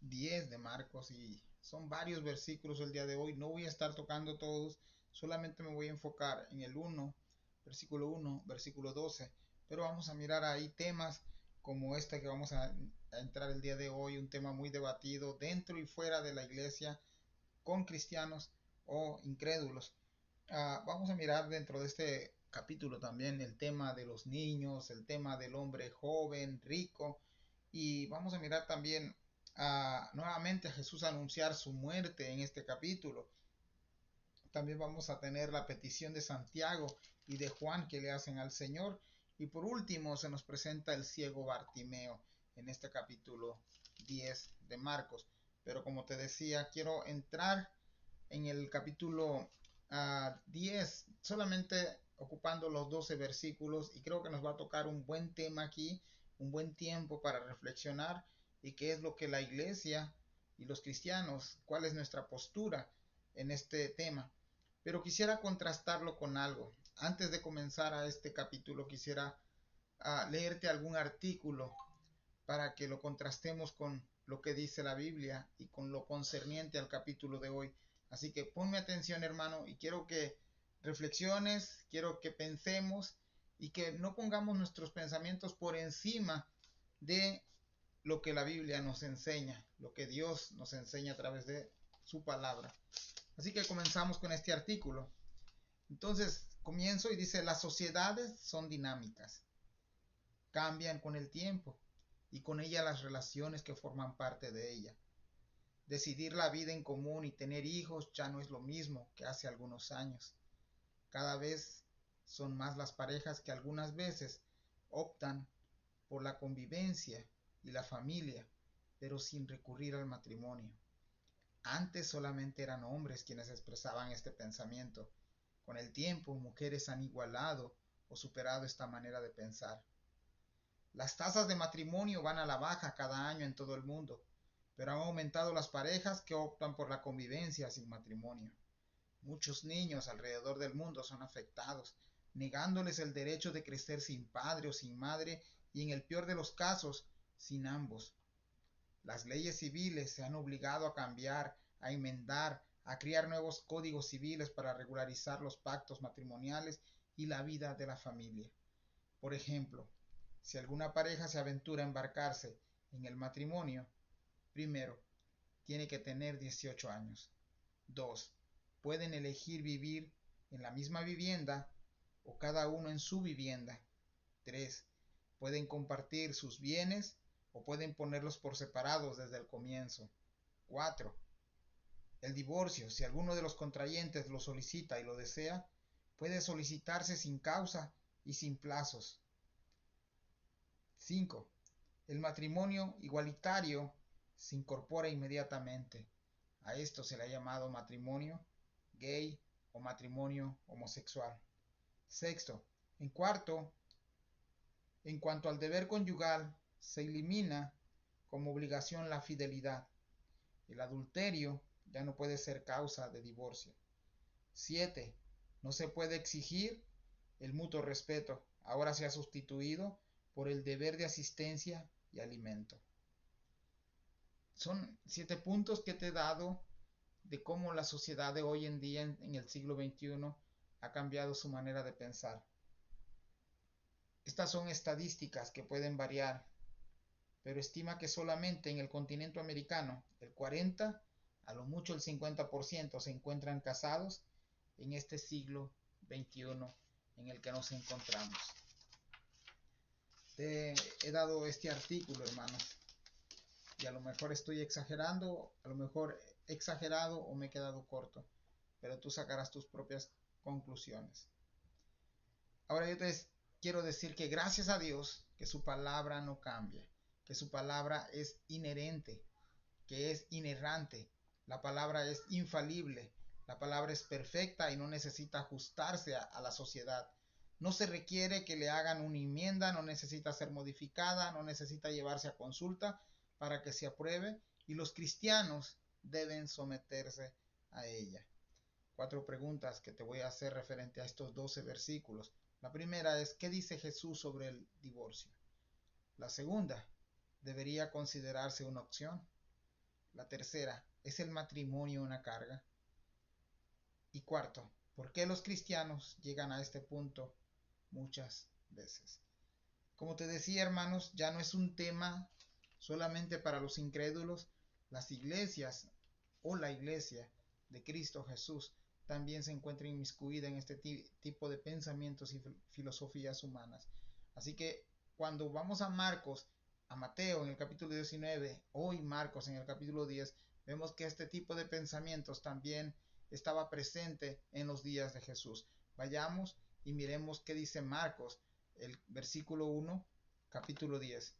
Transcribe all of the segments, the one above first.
10 de Marcos y son varios versículos el día de hoy. No voy a estar tocando todos, solamente me voy a enfocar en el uno, versículo 12. Pero vamos a mirar ahí temas como este que vamos a entrar el día de hoy, un tema muy debatido dentro y fuera de la iglesia, con cristianos o incrédulos. Vamos a mirar dentro de este capítulo también el tema de los niños, el tema del hombre joven, rico, y vamos a mirar también nuevamente a Jesús anunciar su muerte en este capítulo. También vamos a tener la petición de Santiago y de Juan que le hacen al Señor. Y por último se nos presenta el ciego Bartimeo en este capítulo 10 de Marcos. Pero como te decía, quiero entrar en el capítulo 10, solamente ocupando los 12 versículos, y creo que nos va a tocar un buen tema aquí, un buen tiempo para reflexionar y qué es lo que la iglesia y los cristianos, cuál es nuestra postura en este tema. Pero quisiera contrastarlo con algo. Antes de comenzar a este capítulo quisiera leerte algún artículo para que lo contrastemos con lo que dice la Biblia y con lo concerniente al capítulo de hoy. Así que ponme atención, hermano, y quiero que reflexiones, quiero que pensemos y que no pongamos nuestros pensamientos por encima de lo que la Biblia nos enseña, lo que Dios nos enseña a través de su palabra. Así que comenzamos con este artículo. Entonces, comienzo y dice, las sociedades son dinámicas, cambian con el tiempo y con ella las relaciones que forman parte de ella. Decidir la vida en común y tener hijos ya no es lo mismo que hace algunos años. Cada vez son más las parejas que algunas veces optan por la convivencia y la familia, pero sin recurrir al matrimonio. Antes solamente eran hombres quienes expresaban este pensamiento. Con el tiempo, mujeres han igualado o superado esta manera de pensar. Las tasas de matrimonio van a la baja cada año en todo el mundo, pero han aumentado las parejas que optan por la convivencia sin matrimonio. Muchos niños alrededor del mundo son afectados, negándoles el derecho de crecer sin padre o sin madre y en el peor de los casos, sin ambos. Las leyes civiles se han obligado a cambiar, a enmendar, a crear nuevos códigos civiles para regularizar los pactos matrimoniales y la vida de la familia. Por ejemplo, si alguna pareja se aventura a embarcarse en el matrimonio, primero, tiene que tener 18 años. 2. Pueden elegir vivir en la misma vivienda o cada uno en su vivienda. 3. Pueden compartir sus bienes o pueden ponerlos por separados desde el comienzo. 4. El divorcio, si alguno de los contrayentes lo solicita y lo desea, puede solicitarse sin causa y sin plazos. 5. El matrimonio igualitario se incorpora inmediatamente. A esto se le ha llamado matrimonio gay o matrimonio homosexual. Sexto, en cuarto, en cuanto al deber conyugal, se elimina como obligación la fidelidad. El adulterio ya no puede ser causa de divorcio. 7. No se puede exigir el mutuo respeto. Ahora se ha sustituido por el deber de asistencia y alimento. Son 7 puntos que te he dado de cómo la sociedad de hoy en día, en el siglo XXI, ha cambiado su manera de pensar. Estas son estadísticas que pueden variar, pero estima que solamente en el continente americano el 40, a lo mucho el 50% se encuentran casados en este siglo XXI en el que nos encontramos. Te he dado este artículo, hermanos, y a lo mejor estoy exagerando, a lo mejor he exagerado o me he quedado corto, pero tú sacarás tus propias conclusiones. Ahora yo te quiero decir que gracias a Dios que su palabra no cambia, que su palabra es inherente, que es inerrante, la palabra es infalible, la palabra es perfecta y no necesita ajustarse a la sociedad. No se requiere que le hagan una enmienda, no necesita ser modificada, no necesita llevarse a consulta para que se apruebe y los cristianos deben someterse a ella. 4 preguntas que te voy a hacer referente a estos 12 versículos. La primera es, ¿qué dice Jesús sobre el divorcio? La segunda, ¿debería considerarse una opción? La tercera, ¿es el matrimonio una carga? Y cuarto, ¿por qué los cristianos llegan a este punto muchas veces? Como te decía, hermanos, ya no es un tema solamente para los incrédulos. Las iglesias o la iglesia de Cristo Jesús también se encuentra inmiscuida en este tipo de pensamientos y filosofías humanas. Así que cuando vamos a Marcos, a Mateo en el capítulo 19, hoy Marcos en el capítulo 10, vemos que este tipo de pensamientos también estaba presente en los días de Jesús. Vayamos y miremos qué dice Marcos, el versículo 1, capítulo 10.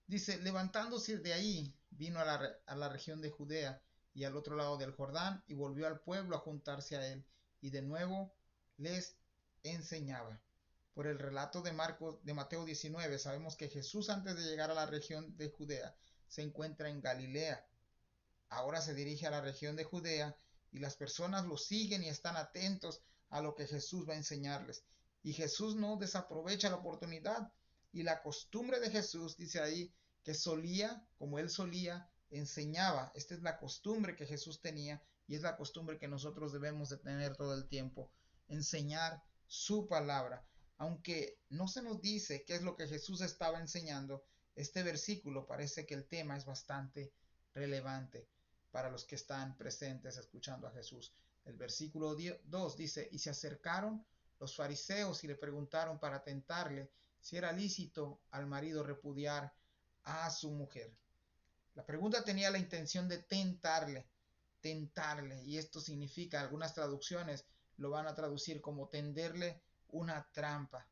Dice, levantándose de ahí, vino a la región de Judea y al otro lado del Jordán, y volvió al pueblo a juntarse a él, y de nuevo les enseñaba. Por el relato de Marcos, de Mateo 19, sabemos que Jesús, antes de llegar a la región de Judea, se encuentra en Galilea. Ahora se dirige a la región de Judea y las personas lo siguen y están atentos a lo que Jesús va a enseñarles. Y Jesús no desaprovecha la oportunidad. Y la costumbre de Jesús, dice ahí, que solía, como él solía, enseñaba. Esta es la costumbre que Jesús tenía y es la costumbre que nosotros debemos de tener todo el tiempo. Enseñar su palabra. Aunque no se nos dice qué es lo que Jesús estaba enseñando, este versículo parece que el tema es bastante relevante para los que están presentes escuchando a Jesús. El versículo 2 dice, y se acercaron los fariseos y le preguntaron para tentarle si era lícito al marido repudiar a su mujer. La pregunta tenía la intención de tentarle, y esto significa, algunas traducciones lo van a traducir como tenderle una trampa.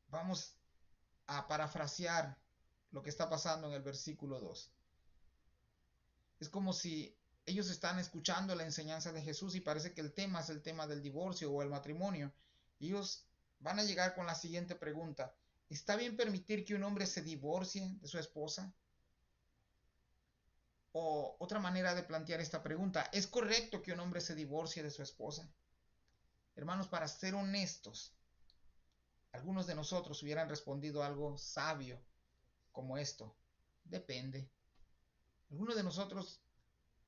Vamos a parafrasear lo que está pasando en el versículo 2. Es como si ellos están escuchando la enseñanza de Jesús y parece que el tema es el tema del divorcio o el matrimonio. Ellos van a llegar con la siguiente pregunta. ¿Está bien permitir que un hombre se divorcie de su esposa? O otra manera de plantear esta pregunta, ¿es correcto que un hombre se divorcie de su esposa? Hermanos, para ser honestos, algunos de nosotros hubieran respondido algo sabio como esto. Depende. Algunos de nosotros,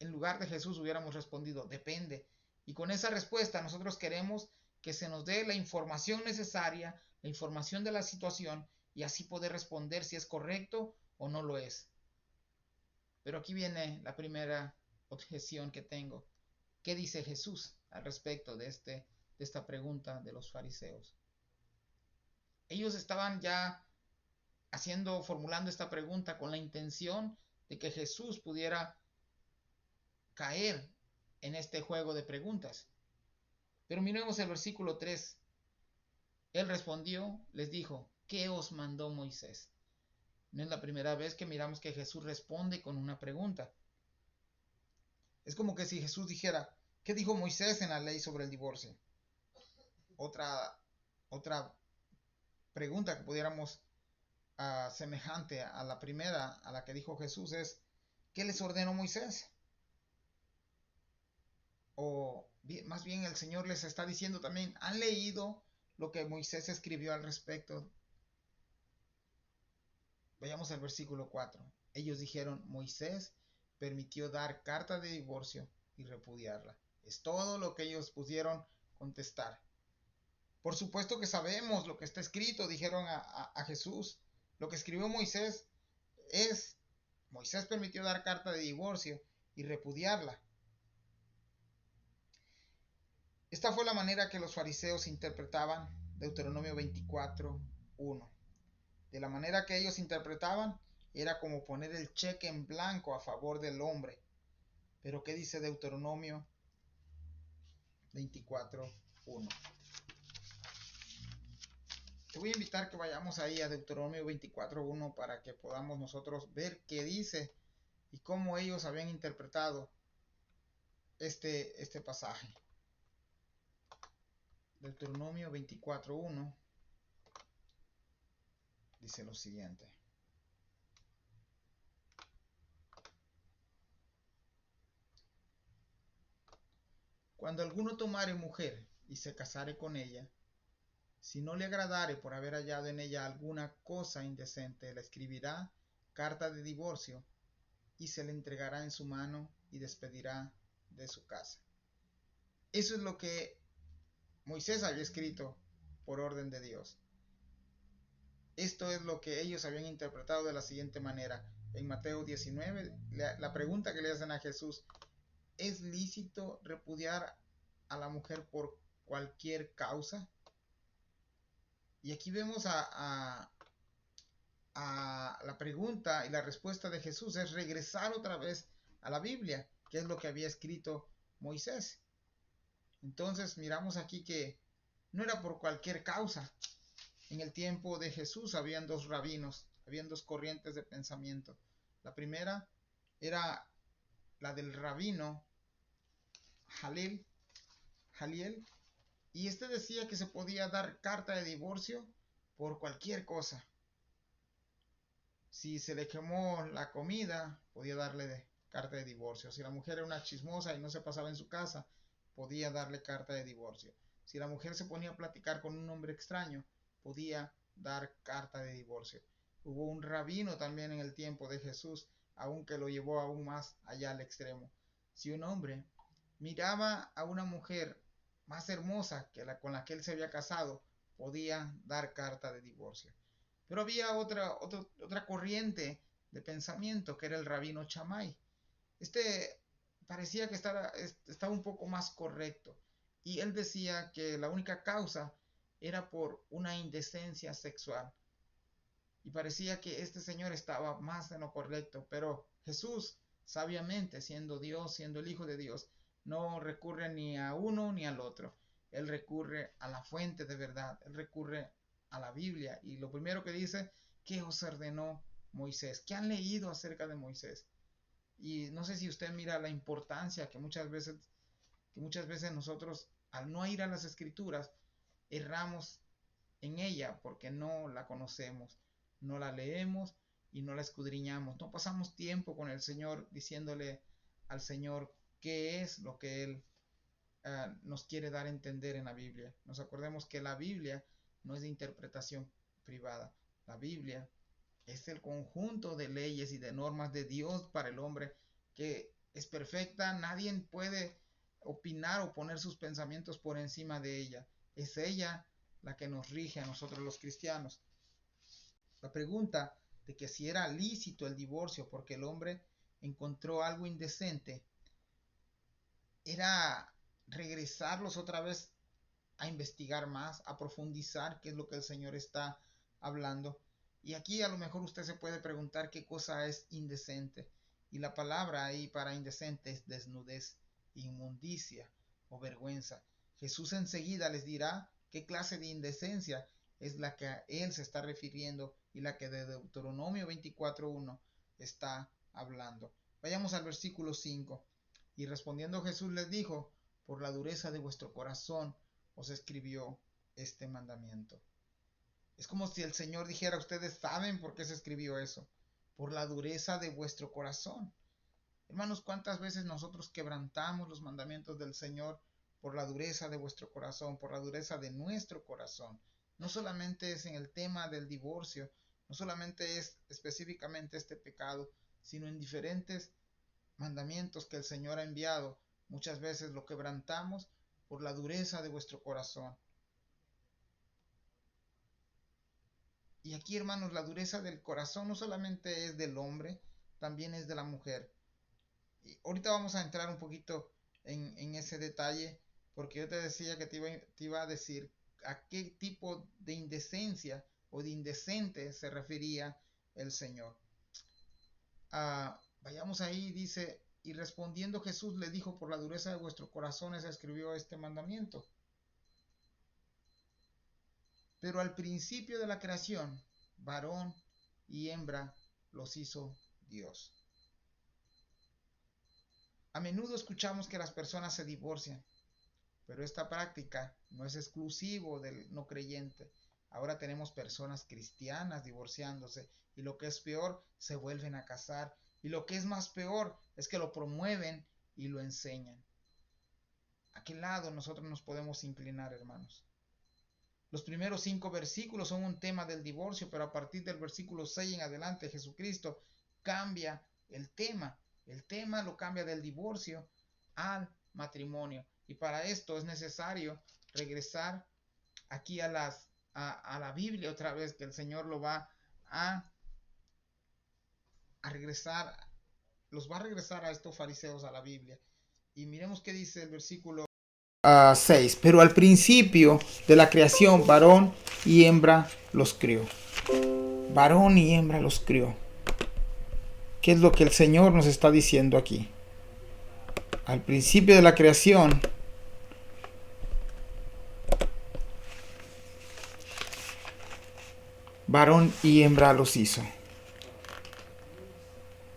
en lugar de Jesús, hubiéramos respondido, depende. Y con esa respuesta nosotros queremos que se nos dé la información necesaria, la información de la situación, y así poder responder si es correcto o no lo es. Pero aquí viene la primera objeción que tengo. ¿Qué dice Jesús al respecto de esta pregunta de los fariseos? Ellos estaban ya formulando esta pregunta con la intención de que Jesús pudiera caer en este juego de preguntas. Pero miremos el versículo 3. Él respondió, les dijo, ¿qué os mandó Moisés? No es la primera vez que miramos que Jesús responde con una pregunta. Es como que si Jesús dijera, ¿qué dijo Moisés en la ley sobre el divorcio? Otra pregunta que pudiéramos semejante a la primera, a la que dijo Jesús, es, ¿qué les ordenó Moisés? O más bien el Señor les está diciendo también, ¿han leído lo que Moisés escribió al respecto? Vayamos al versículo 4. Ellos dijeron, Moisés permitió dar carta de divorcio y repudiarla. Es todo lo que ellos pudieron contestar. Por supuesto que sabemos lo que está escrito, dijeron a Jesús. Lo que escribió Moisés es, Moisés permitió dar carta de divorcio y repudiarla. Esta fue la manera que los fariseos interpretaban Deuteronomio 24:1. De la manera que ellos interpretaban, era como poner el cheque en blanco a favor del hombre. Pero ¿qué dice Deuteronomio 24:1? Te voy a invitar que vayamos ahí a Deuteronomio 24:1 para que podamos nosotros ver qué dice y cómo ellos habían interpretado este pasaje. Deuteronomio 24:1 dice lo siguiente. Cuando alguno tomare mujer y se casare con ella, si no le agradare por haber hallado en ella alguna cosa indecente, le escribirá carta de divorcio y se le entregará en su mano y despedirá de su casa. Eso es lo que Moisés había escrito por orden de Dios. Esto es lo que ellos habían interpretado de la siguiente manera. En Mateo 19, la pregunta que le hacen a Jesús: ¿es lícito repudiar a la mujer por cualquier causa? Y aquí vemos a la pregunta, y la respuesta de Jesús es regresar otra vez a la Biblia, que es lo que había escrito Moisés. Entonces miramos aquí que no era por cualquier causa. En el tiempo de Jesús habían dos rabinos, habían dos corrientes de pensamiento. La primera era la del rabino Haliel, y este decía que se podía dar carta de divorcio por cualquier cosa. Si se le quemó la comida, podía darle carta de divorcio. Si la mujer era una chismosa y no se pasaba en su casa, podía darle carta de divorcio. Si la mujer se ponía a platicar con un hombre extraño, podía dar carta de divorcio. Hubo un rabino también en el tiempo de Jesús, aunque lo llevó aún más allá al extremo. Si un hombre miraba a una mujer más hermosa que la con la que él se había casado, podía dar carta de divorcio. Pero había otra corriente de pensamiento, que era el rabino Chamay. Este parecía que estaba un poco más correcto, y él decía que la única causa era por una indecencia sexual. Y parecía que este señor estaba más en lo correcto, pero Jesús, sabiamente, siendo Dios, siendo el Hijo de Dios, no recurre ni a uno ni al otro. Él recurre a la fuente de verdad, él recurre a la Biblia, y lo primero que dice: ¿qué os ordenó Moisés? ¿Qué han leído acerca de Moisés? Y no sé si usted mira la importancia que muchas veces nosotros, al no ir a las escrituras, erramos en ella porque no la conocemos, no la leemos y no la escudriñamos. No pasamos tiempo con el Señor diciéndole al Señor qué es lo que Él nos quiere dar a entender en la Biblia. Nos acordemos que la Biblia no es de interpretación privada. La Biblia es el conjunto de leyes y de normas de Dios para el hombre, que es perfecta. Nadie puede opinar o poner sus pensamientos por encima de ella. Es ella la que nos rige a nosotros los cristianos. La pregunta de que si era lícito el divorcio porque el hombre encontró algo indecente, era regresarlos otra vez a investigar más, a profundizar qué es lo que el Señor está hablando. Y aquí a lo mejor usted se puede preguntar qué cosa es indecente. Y la palabra ahí para indecente es desnudez, inmundicia o vergüenza. Jesús enseguida les dirá qué clase de indecencia es la que a él se está refiriendo y la que de Deuteronomio 24:1 está hablando. Vayamos al versículo 5. Y respondiendo Jesús les dijo: por la dureza de vuestro corazón os escribió este mandamiento. Es como si el Señor dijera: ustedes saben por qué se escribió eso, por la dureza de vuestro corazón. Hermanos, ¿cuántas veces nosotros quebrantamos los mandamientos del Señor por la dureza de vuestro corazón, por la dureza de nuestro corazón? No solamente es en el tema del divorcio, no solamente es específicamente este pecado, sino en diferentes mandamientos que el Señor ha enviado. Muchas veces lo quebrantamos por la dureza de vuestro corazón. Y aquí, hermanos, la dureza del corazón no solamente es del hombre, también es de la mujer. Y ahorita vamos a entrar un poquito en ese detalle, porque yo te decía que te iba a decir a qué tipo de indecencia o de indecente se refería el Señor. Vayamos ahí, dice: y respondiendo Jesús le dijo: por la dureza de vuestros corazones escribió este mandamiento. Pero al principio de la creación, varón y hembra los hizo Dios. A menudo escuchamos que las personas se divorcian, pero esta práctica no es exclusivo del no creyente. Ahora tenemos personas cristianas divorciándose, y lo que es peor, se vuelven a casar, y lo que es más peor es que lo promueven y lo enseñan. ¿A qué lado nosotros nos podemos inclinar, hermanos? Los primeros 5 versículos son un tema del divorcio, pero a partir del versículo 6 en adelante Jesucristo cambia el tema. El tema lo cambia del divorcio al matrimonio. Y para esto es necesario regresar aquí a la Biblia otra vez, que el Señor lo va a regresar, los va a regresar a estos fariseos a la Biblia. Y miremos qué dice el versículo 6. Pero al principio de la creación, varón y hembra los crió. Varón y hembra los crió. ¿Qué es lo que el Señor nos está diciendo aquí? Al principio de la creación, varón y hembra los hizo.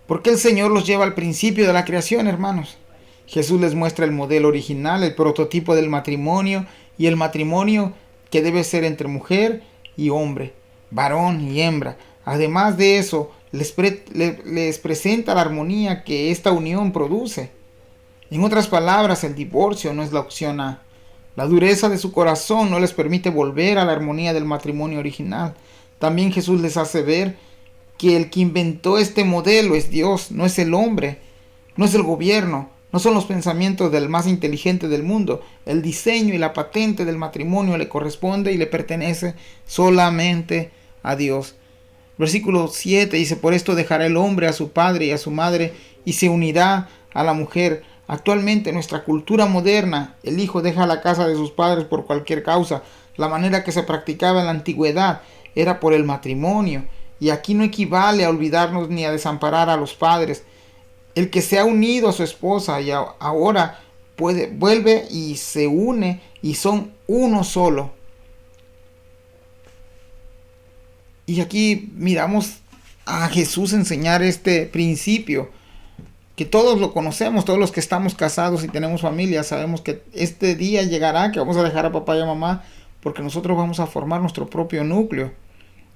¿Por qué el Señor los lleva al principio de la creación, hermanos? Jesús les muestra el modelo original, el prototipo del matrimonio, y el matrimonio que debe ser entre mujer y hombre, varón y hembra. Además de eso, les presenta la armonía que esta unión produce. En otras palabras, el divorcio no es la opción A. La dureza de su corazón no les permite volver a la armonía del matrimonio original. También Jesús les hace ver que el que inventó este modelo es Dios, no es el hombre, no es el gobierno, no son los pensamientos del más inteligente del mundo. El diseño y la patente del matrimonio le corresponde y le pertenece solamente a Dios. Versículo 7 dice: por esto dejará el hombre a su padre y a su madre y se unirá a la mujer. Actualmente en nuestra cultura moderna, el hijo deja la casa de sus padres por cualquier causa. La manera que se practicaba en la antigüedad era por el matrimonio. Y aquí no equivale a olvidarnos ni a desamparar a los padres. El que se ha unido a su esposa y ahora vuelve y se une y son uno solo. Y aquí miramos a Jesús enseñar este principio, que todos lo conocemos, todos los que estamos casados y tenemos familia, sabemos que este día llegará, que vamos a dejar a papá y a mamá, porque nosotros vamos a formar nuestro propio núcleo.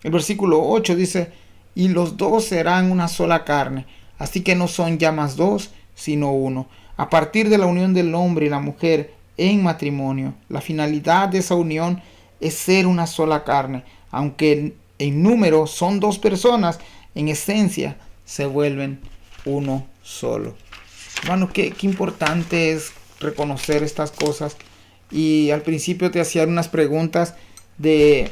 El versículo 8 dice: y los dos serán una sola carne, así que no son ya más dos, sino uno. A partir de la unión del hombre y la mujer en matrimonio, la finalidad de esa unión es ser una sola carne. Aunque en número son dos personas, en esencia se vuelven uno solo. Hermano, qué importante es reconocer estas cosas. Y al principio te hacían unas preguntas de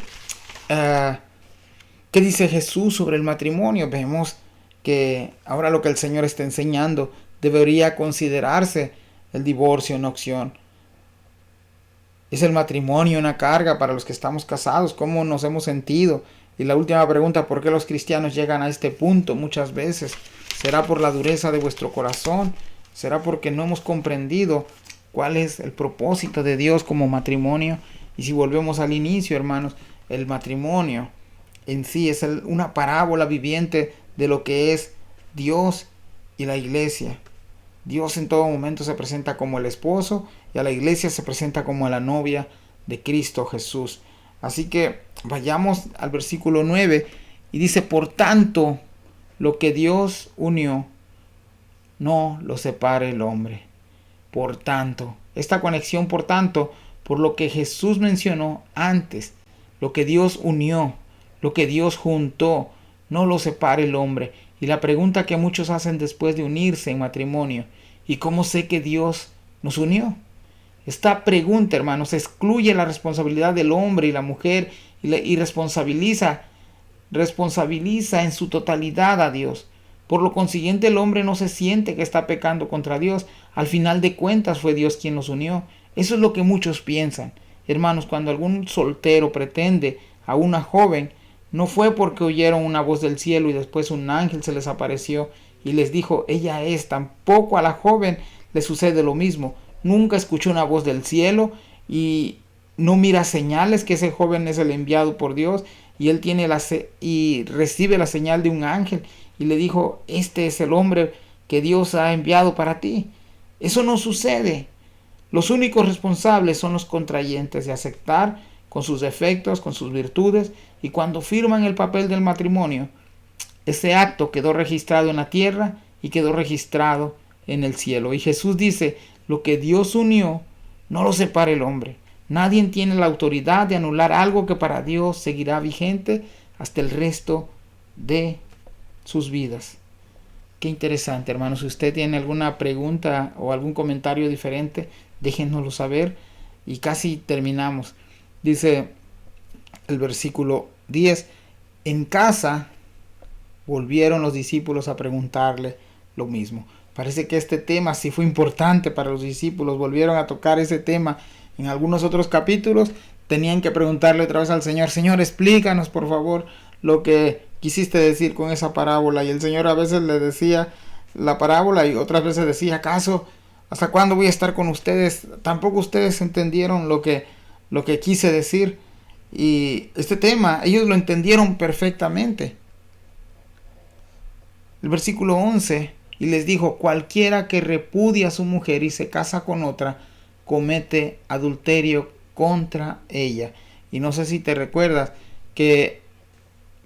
¿qué dice Jesús sobre el matrimonio? Vemos que ahora lo que el Señor está enseñando debería considerarse el divorcio una opción. ¿Es el matrimonio una carga para los que estamos casados? ¿Cómo nos hemos sentido? Y la última pregunta: ¿por qué los cristianos llegan a este punto muchas veces? ¿Será por la dureza de vuestro corazón? ¿Será porque no hemos comprendido cuál es el propósito de Dios como matrimonio? Y si volvemos al inicio, hermanos, el matrimonio en sí es una parábola viviente de lo que es Dios y la iglesia. Dios en todo momento se presenta como el esposo y a la iglesia se presenta como la novia de Cristo Jesús. Así que vayamos al versículo 9 y dice: por tanto, lo que Dios unió, no lo separe el hombre. Por tanto, esta conexión, por tanto, por lo que Jesús mencionó antes, lo que Dios unió, lo que Dios juntó, no lo separe el hombre. Y la pregunta que muchos hacen después de unirse en matrimonio: ¿y cómo sé que Dios nos unió? Esta pregunta, hermanos, excluye la responsabilidad del hombre y la mujer y responsabiliza en su totalidad a Dios. Por lo consiguiente, el hombre no se siente que está pecando contra Dios. Al final de cuentas fue Dios quien los unió. Eso es lo que muchos piensan. Hermanos, cuando algún soltero pretende a una joven, no fue porque oyeron una voz del cielo y después un ángel se les apareció y les dijo: ella es. Tampoco a la joven le sucede lo mismo. Nunca escuchó una voz del cielo y no mira señales que ese joven es el enviado por Dios, y él y recibe la señal de un ángel y le dijo: este es el hombre que Dios ha enviado para ti. Eso no sucede. Los únicos responsables son los contrayentes de aceptar, con sus defectos, con sus virtudes, y cuando firman el papel del matrimonio, ese acto quedó registrado en la tierra y quedó registrado en el cielo. Y Jesús dice: lo que Dios unió, no lo separe el hombre. Nadie tiene la autoridad de anular algo que para Dios seguirá vigente hasta el resto de sus vidas. Qué interesante, hermanos. Si usted tiene alguna pregunta o algún comentario diferente, déjenoslo saber y casi terminamos. Dice el versículo 10, en casa volvieron los discípulos a preguntarle lo mismo. Parece que este tema sí fue importante para los discípulos, volvieron a tocar ese tema. En algunos otros capítulos tenían que preguntarle otra vez al Señor, Señor, explícanos por favor lo que quisiste decir con esa parábola. Y el Señor a veces le decía la parábola y otras veces decía, ¿acaso hasta cuándo voy a estar con ustedes? Tampoco ustedes entendieron lo que quise decir. Y este tema ellos lo entendieron perfectamente. El versículo 11, y les dijo, cualquiera que repudia a su mujer y se casa con otra, comete adulterio contra ella. Y no sé si te recuerdas que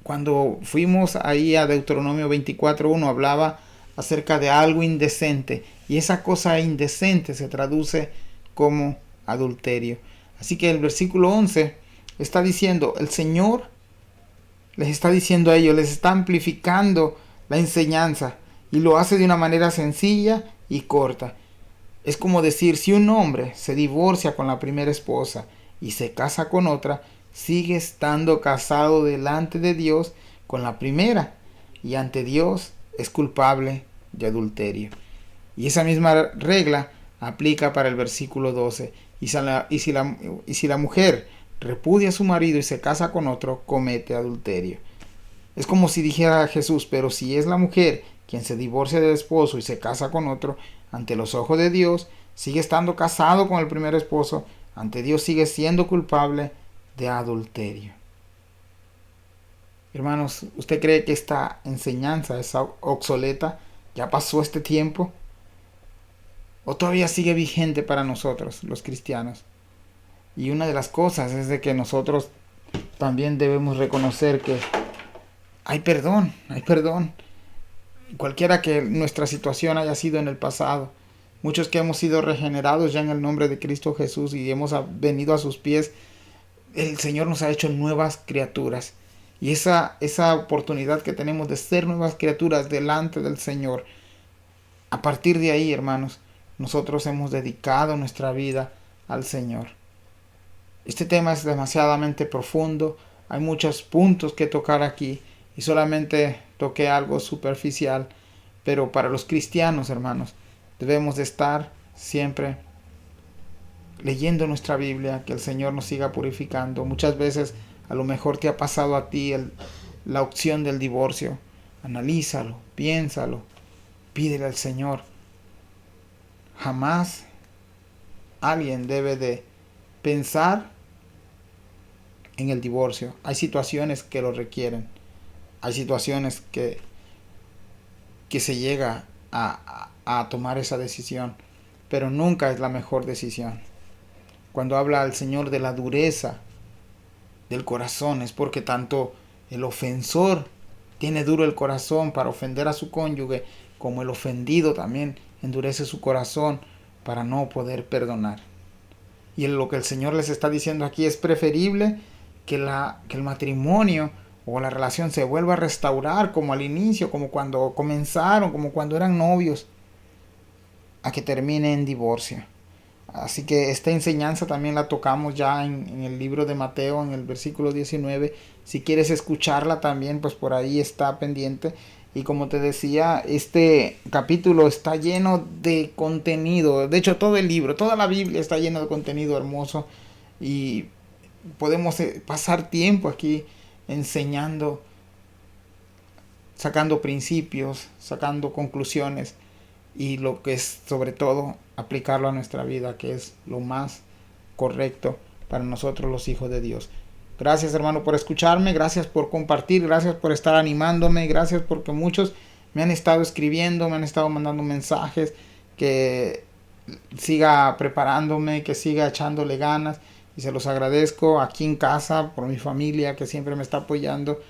cuando fuimos ahí a Deuteronomio 24:1 hablaba acerca de algo indecente, y esa cosa indecente se traduce como adulterio. Así que el versículo 11 está diciendo, el Señor les está diciendo a ellos, les está amplificando la enseñanza y lo hace de una manera sencilla y corta. Es como decir, si un hombre se divorcia con la primera esposa y se casa con otra, sigue estando casado delante de Dios con la primera y ante Dios es culpable de adulterio. Y esa misma regla aplica para el versículo 12. Y si la mujer repudia a su marido y se casa con otro, comete adulterio. Es como si dijera Jesús, pero si es la mujer quien se divorcia del esposo y se casa con otro, ante los ojos de Dios, sigue estando casado con el primer esposo, ante Dios sigue siendo culpable de adulterio. Hermanos, ¿usted cree que esta enseñanza es obsoleta? ¿Ya pasó este tiempo? ¿O todavía sigue vigente para nosotros, los cristianos? Y una de las cosas es de que nosotros también debemos reconocer que hay perdón. Cualquiera que nuestra situación haya sido en el pasado. Muchos que hemos sido regenerados ya en el nombre de Cristo Jesús y hemos venido a sus pies, el Señor nos ha hecho nuevas criaturas. Y esa oportunidad que tenemos de ser nuevas criaturas delante del Señor, a partir de ahí, hermanos, nosotros hemos dedicado nuestra vida al Señor. Este tema es demasiadamente profundo, hay muchos puntos que tocar aquí y solamente toqué algo superficial, pero para los cristianos, hermanos, debemos de estar siempre leyendo nuestra Biblia, que el Señor nos siga purificando. Muchas veces a lo mejor te ha pasado a ti la opción del divorcio. Analízalo, piénsalo, pídele al Señor. Jamás alguien debe de pensar en el divorcio. Hay situaciones que lo requieren. Hay situaciones que se llega a tomar esa decisión, pero nunca es la mejor decisión. Cuando habla el Señor de la dureza del corazón, es porque tanto el ofensor tiene duro el corazón para ofender a su cónyuge, como el ofendido también endurece su corazón para no poder perdonar. Y lo que el Señor les está diciendo aquí es preferible que el matrimonio o la relación se vuelva a restaurar como al inicio, como cuando comenzaron, como cuando eran novios, a que termine en divorcio. Así que esta enseñanza también la tocamos ya en el libro de Mateo, en el versículo 19. Si quieres escucharla también, pues por ahí está pendiente. Y como te decía, este capítulo está lleno de contenido. De hecho, todo el libro, toda la Biblia está llena de contenido hermoso. Y podemos pasar tiempo aquí enseñando, sacando principios, sacando conclusiones. Y lo que es sobre todo aplicarlo a nuestra vida, que es lo más correcto para nosotros los hijos de Dios. Gracias, hermano, por escucharme, gracias por compartir, gracias por estar animándome, gracias porque muchos me han estado escribiendo, me han estado mandando mensajes, que siga preparándome, que siga echándole ganas, y se los agradezco aquí en casa por mi familia que siempre me está apoyando.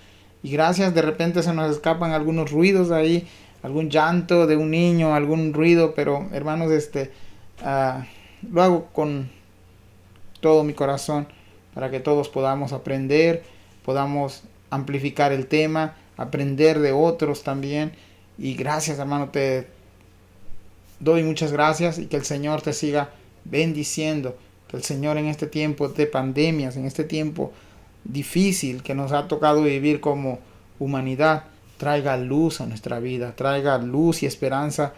Y gracias, de repente se nos escapan algunos ruidos ahí, algún llanto de un niño, algún ruido, pero hermanos, lo hago con todo mi corazón para que todos podamos aprender, podamos amplificar el tema, aprender de otros también Y gracias, hermano, te doy muchas gracias y que el Señor te siga bendiciendo. Que el Señor en este tiempo de pandemias, en este tiempo difícil que nos ha tocado vivir como humanidad, traiga luz a nuestra vida, traiga luz y esperanza